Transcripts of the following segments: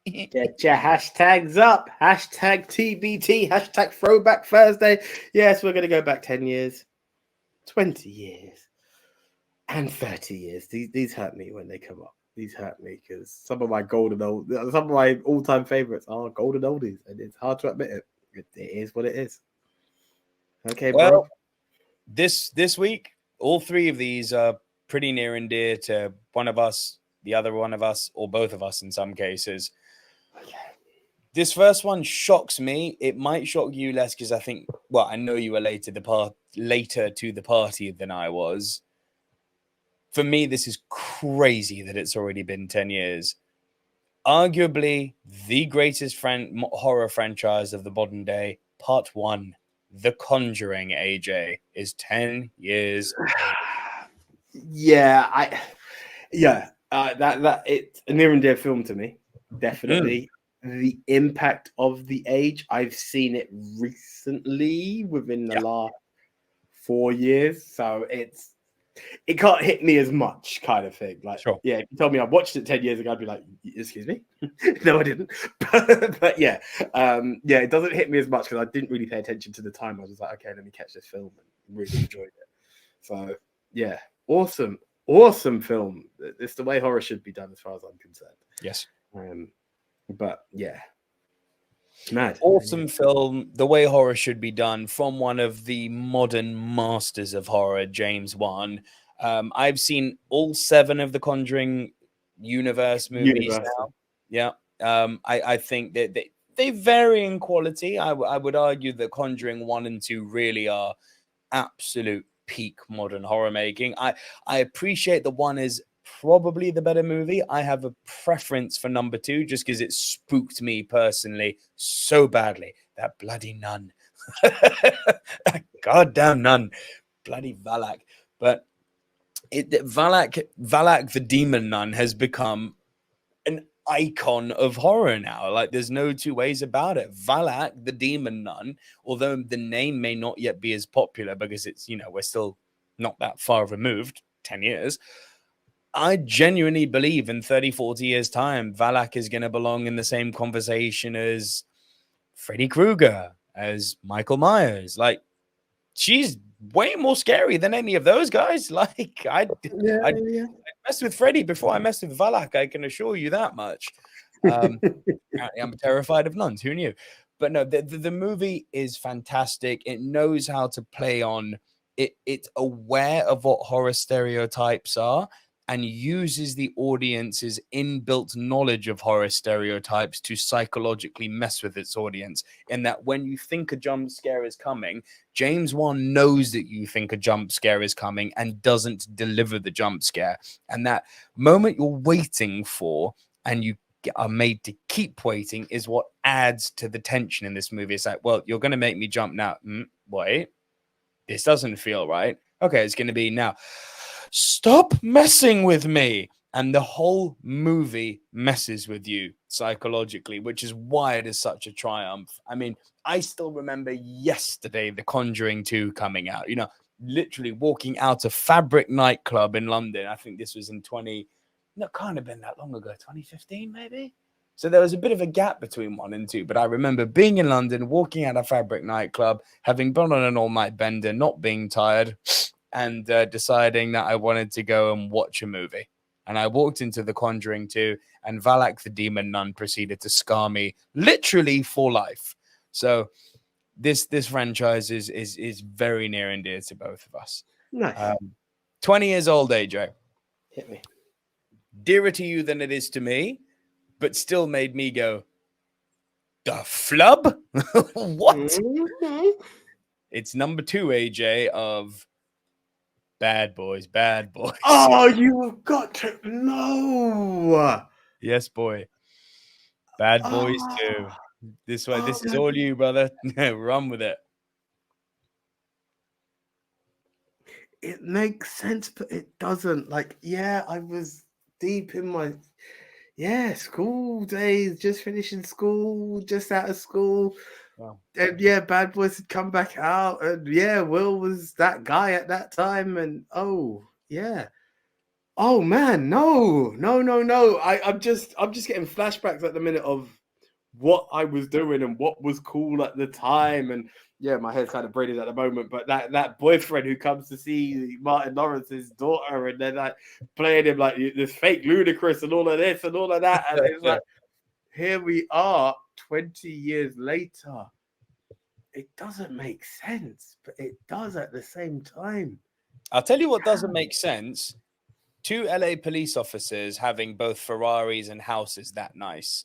Get your hashtags up. Hashtag TBT. Hashtag Throwback Thursday. Yes, we're going to go back 10 years, 20 years, and 30 years. These hurt me when they come up. These hurt me because some of my all-time favorites are golden oldies, and it's hard to admit it. It is what it is. Okay, bro. Well, this week, all three of these are pretty near and dear to one of us, the other one of us, or both of us in some cases. Okay. This first one shocks me. It might shock you less because I think, well, I know you were later to the party than I was. For me, this is crazy that it's already been 10 years. Arguably the greatest horror franchise of the modern day, Part 1, The Conjuring, AJ, is 10 years old. Yeah, that it's a near and dear film to me. Definitely. The impact of the age. I've seen it recently within the last 4 years, so it can't hit me as much, kind of thing. Like, Sure. yeah, if you told me I watched it 10 years ago, I'd be like, "Excuse me." No, I didn't. But yeah, it doesn't hit me as much because I didn't really pay attention to the time. I was just like, okay, let me catch this film and really enjoyed it. So yeah, awesome film. It's the way horror should be done, as far as I'm concerned. Yes. But yeah, mad. Awesome film, the way horror should be done, from one of the modern masters of horror, James Wan. I've seen all 7 of the Conjuring universe movies now. Yeah. I think that they vary in quality. I would argue that Conjuring 1 and 2 really are absolute peak modern horror making. I appreciate the 1 is probably the better movie. I have a preference for number 2 just because it spooked me personally so badly. That bloody nun. That goddamn nun. Bloody Valak. But Valak the demon nun has become an icon of horror now. Like, there's no two ways about it. Valak the demon nun, although the name may not yet be as popular because it's, we're still not that far removed, 10 years. I genuinely believe in 30, 40 years' time, Valak is going to belong in the same conversation as Freddy Krueger, as Michael Myers. Like, she's way more scary than any of those guys. Like, I'd mess with Freddy before I mess with Valak. I can assure you that much. I'm terrified of nuns. Who knew? But no, the movie is fantastic. It knows how to play on it. It's aware of what horror stereotypes are and uses the audience's inbuilt knowledge of horror stereotypes to psychologically mess with its audience. In that, when you think a jump scare is coming, James Wan knows that you think a jump scare is coming and doesn't deliver the jump scare. And that moment you're waiting for and you are made to keep waiting is what adds to the tension in this movie. It's like, well, you're going to make me jump now. Wait, this doesn't feel right. Okay, it's going to be now. Stop messing with me. And the whole movie messes with you psychologically, which is why it is such a triumph. I mean, I still remember yesterday, The Conjuring 2 coming out, literally walking out of Fabric nightclub in London. I think this was in can't have been that long ago, 2015 maybe. So there was a bit of a gap between 1 and 2, but I remember being in London, walking out of Fabric nightclub, having been on an all-night bender, not being tired, and deciding that I wanted to go and watch a movie. And I walked into The Conjuring 2, and Valak the demon nun proceeded to scar me literally for life. So this franchise is very near and dear to both of us. Nice. 20 years old, AJ. Hit me. Dearer to you than it is to me, but still made me go, the flub? What? Mm-hmm. It's number 2, AJ, of Bad Boys. Oh, you've got to know. Yes, boy. Bad Boys 2. This way, this is all you, brother. Run with it. It makes sense, but it doesn't. Like, yeah, I was deep in my school days, just finishing school, just out of school. Wow. And yeah, Bad Boys had come back out, and yeah, Will was that guy at that time, and Oh man, no. I'm just getting flashbacks at the minute of what I was doing and what was cool at the time. And yeah, my hair's kind of braided at the moment, but that boyfriend who comes to see Martin Lawrence's daughter and then like playing him like this fake ludicrous and all of this and all of that. And it's like, here we are 20 years later. It doesn't make sense, but it does at the same time. I'll tell you what doesn't make sense. 2 LA police officers having both Ferraris and houses that nice.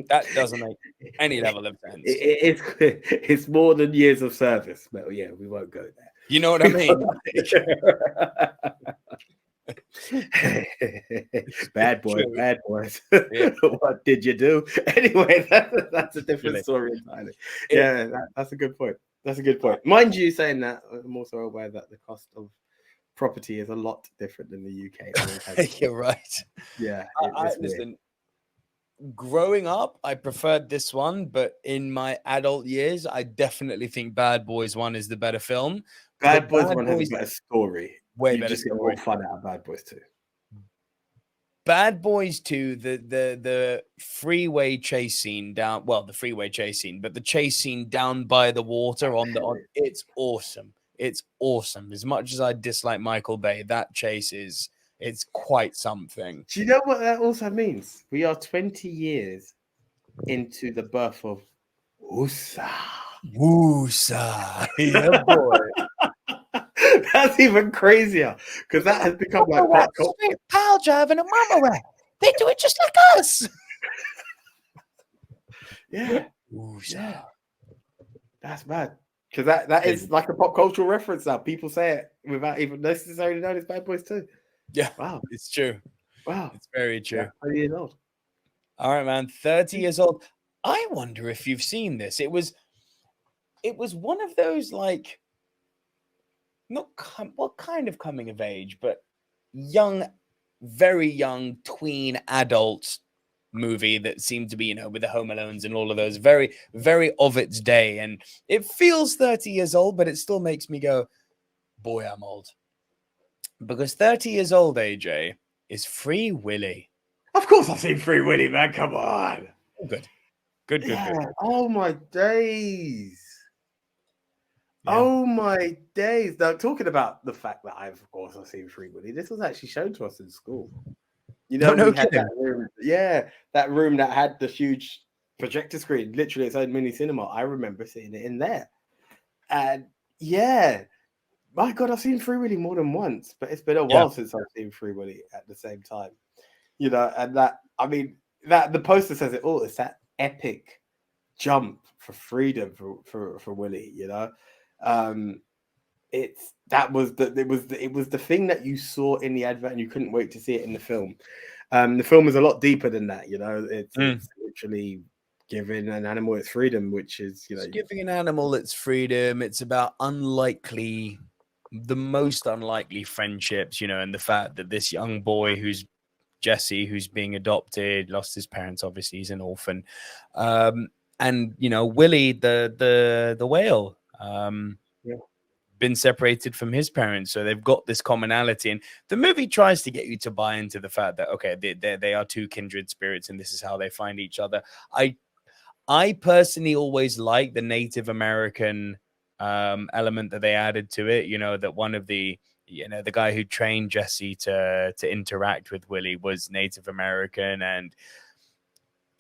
That doesn't make any level of sense. It's more than years of service. Well, yeah, we won't go there. You know what I mean? Bad boys. Yeah. What did you do? Anyway, that's a different story entirely. Yeah, that's a good point. That's a good point. Mind you, saying that, I'm also aware that the cost of property is a lot different than the UK. You're right. Yeah. Listen, growing up, I preferred this one, but in my adult years, I definitely think Bad Boys 1 is the better film. Bad Boys 1 has a better story. Way you better just get more fun out of Bad Boys 2. Bad Boys 2, the freeway chase scene down, well, the freeway chase scene, but the chase scene down by the water it's awesome. It's awesome. As much as I dislike Michael Bay, that chase it's quite something. Do you know what that also means? We are 20 years into the birth of Woosa. Yeah, boy. That's even crazier because that has become like pop culture. Pile driving a mama rat. They do it just like us. Yeah. That's bad because that is like a pop cultural reference now. People say it without even necessarily knowing it's Bad Boys 2. Yeah. Wow. It's true. Wow. It's very true. Yeah, 30 years old. All right, man. 30 years old. I wonder if you've seen this. It was one of those like what kind of coming of age, but very young tween adult movie that seemed to be, with the Home Alones and all of those, very, very of its day. And it feels 30 years old, but it still makes me go, boy, I'm old. Because 30 years old, AJ, is Free Willy. Of course I've seen Free Willy, man. Come on. Oh, good. Oh, my days. Yeah. Oh my days! Now talking about the fact that I've seen Free Willy, this was actually shown to us in school. We had that room, that room that had the huge projector screen, literally its own mini cinema. I remember seeing it in there, and my God, I've seen Free Willy more than once, but it's been a while since I've seen Free Willy at the same time. And that the poster says it all. It's that epic jump for freedom for Willy. It was the thing that you saw in the advert and you couldn't wait to see it in the film. The film is a lot deeper than that. It's literally giving an animal its freedom, which is it's giving an animal its freedom. It's about the most unlikely friendships, and the fact that this young boy who's Jesse, who's being adopted, lost his parents, obviously he's an orphan, and Willy the whale been separated from his parents, so they've got this commonality, and the movie tries to get you to buy into the fact that they are two kindred spirits and this is how they find each other. I personally always like the Native American element that they added to it, that one of the the guy who trained Jesse to interact with Willy was Native American and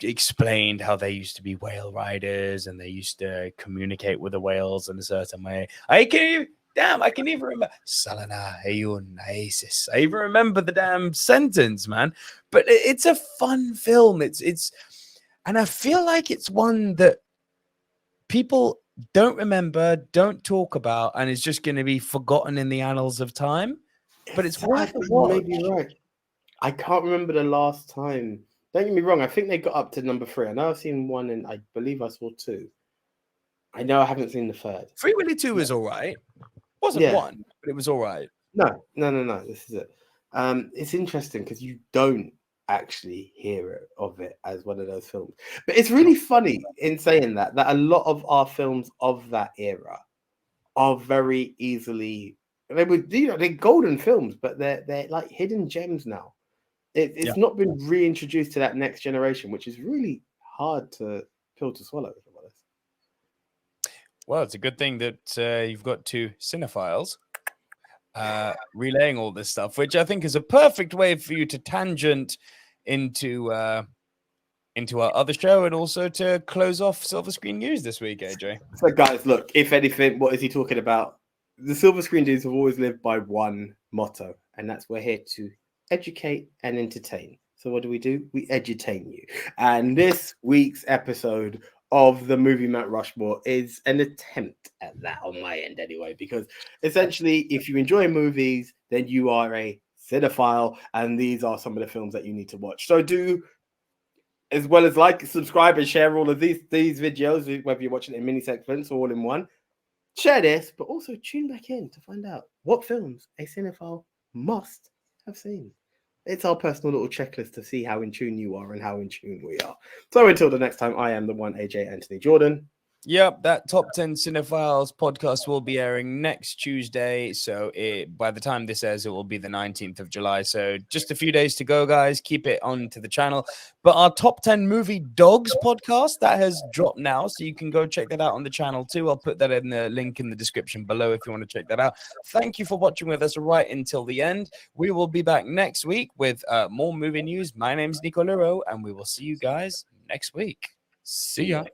explained how they used to be whale riders and they used to communicate with the whales in a certain way. I can even remember Salana Ayun Isis. I even remember the damn sentence, man. But it's a fun film. It's and I feel like it's one that people don't remember, don't talk about, and is just going to be forgotten in the annals of time. But it's worth a watch. You may be right. I can't remember the last time. Don't get me wrong. I think they got up to number 3. I know I've seen 1, and I believe I saw 2. I know I haven't seen the 3rd. Free Willy 2 was all right. Wasn't 1, but it was all right. No. This is it. It's interesting because you don't actually hear of it as one of those films. But it's really funny in saying that a lot of our films of that era are very easily They were, they're golden films, but they're like hidden gems now. It's not been reintroduced to that next generation, which is really hard to pill to swallow. If I'm honest. Well, it's a good thing that you've got two cinephiles relaying all this stuff, which I think is a perfect way for you to tangent into our other show and also to close off Silver Screen News this week, AJ. So, guys, look, if anything, what is he talking about? The Silver Screen Dudes have always lived by one motto, and that's we're here to educate and entertain. So what do? We edutain you. And this week's episode of the movie Mount Rushmore is an attempt at that on my end anyway, because essentially if you enjoy movies, then you are a cinephile, and these are some of the films that you need to watch. So do, as well as like, subscribe, and share all of these videos, whether you're watching it in mini segments or all in one. Share this, but also tune back in to find out what films a cinephile must have seen. It's our personal little checklist to see how in tune you are and how in tune we are. So until the next time, I am the one AJ Anthony Jordan. Yep, that Top 10 Cinephiles podcast will be airing next Tuesday. So by the time this airs, it will be the 19th of July. So just a few days to go, guys. Keep it on to the channel. But our Top 10 Movie Dogs podcast, that has dropped now. So you can go check that out on the channel too. I'll put that in the link in the description below if you want to check that out. Thank you for watching with us right until the end. We will be back next week with more movie news. My name is Nico Lero, and we will see you guys next week. See ya.